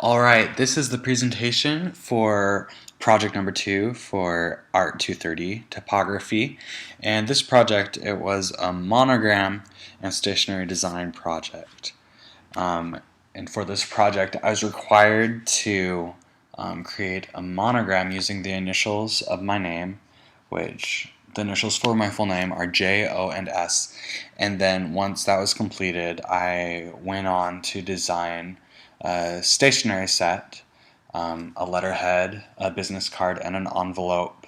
Alright, this is the presentation for project number 2 for Art 230 Typography, and this project, it was a monogram and stationery design project. And for this project I was required to create a monogram using the initials of my name, which the initials for my full name are J, O, and S, and then once that was completed I went on to design a stationery set, a letterhead, a business card, and an envelope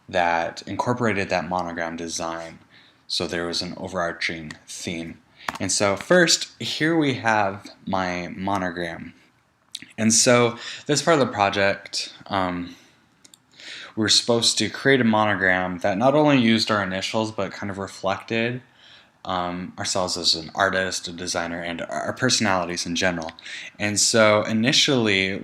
that incorporated that monogram design, so there was an overarching theme. And so first, here we have my monogram. And so this part of the project, we're supposed to create a monogram that not only used our initials but kind of reflected ourselves as an artist, a designer, and our personalities in general. And so initially,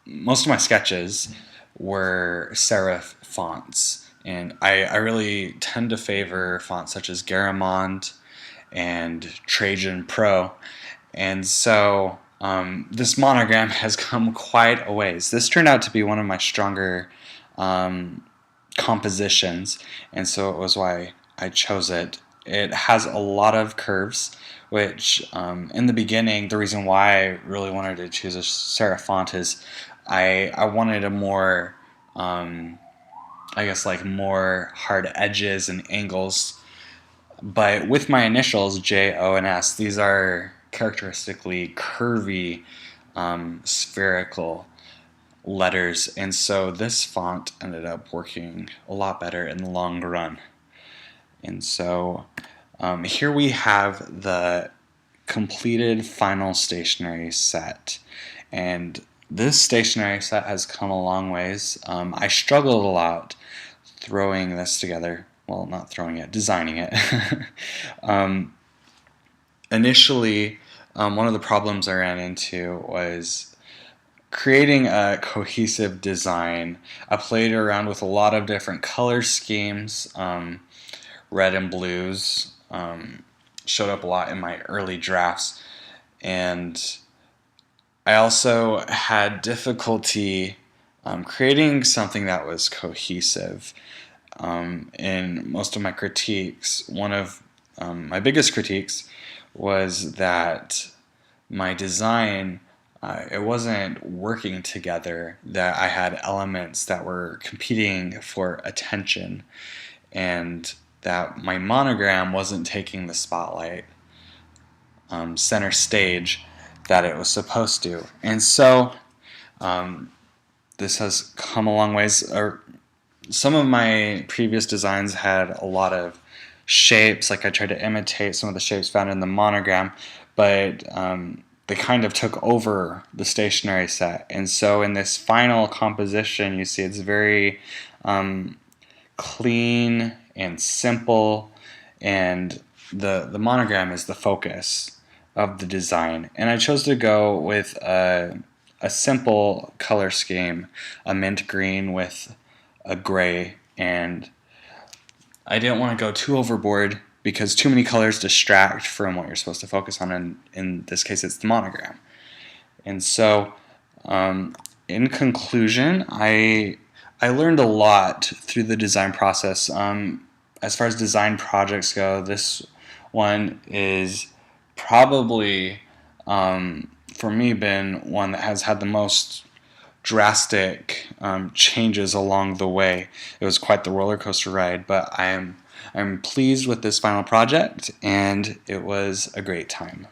most of my sketches were serif fonts, and I really tend to favor fonts such as Garamond and Trajan Pro. And so this monogram has come quite a ways. This turned out to be one of my stronger compositions, and so it was why I chose it. It has a lot of curves, which in the beginning, the reason why I really wanted to choose a serif font is I wanted a more, I guess, like more hard edges and angles. But with my initials, J, O, and S, these are characteristically curvy, spherical letters, and so this font ended up working a lot better in the long run. And so here we have the completed final stationery set, and this stationery set has come a long ways. I struggled a lot throwing this together. Well, not throwing it, designing it. Initially, one of the problems I ran into was creating a cohesive design. I played around with a lot of different color schemes. Red and blues showed up a lot in my early drafts, and I also had difficulty creating something that was cohesive. In most of my critiques, one of my biggest critiques was that my design, it wasn't working together, that I had elements that were competing for attention, and that my monogram wasn't taking the spotlight, center stage, that it was supposed to. And so this has come a long ways. Some of my previous designs had a lot of shapes, like I tried to imitate some of the shapes found in the monogram, but they kind of took over the stationery set. And so in this final composition, you see it's very clean and simple, and the monogram is the focus of the design. And I chose to go with a simple color scheme, a mint green with a gray, and I didn't want to go too overboard because too many colors distract from what you're supposed to focus on, and in this case it's the monogram. And so in conclusion, I learned a lot through the design process. As far as design projects go, this one is probably, for me, been one that has had the most drastic changes along the way. It was quite the roller coaster ride, but I'm pleased with this final project, and it was a great time.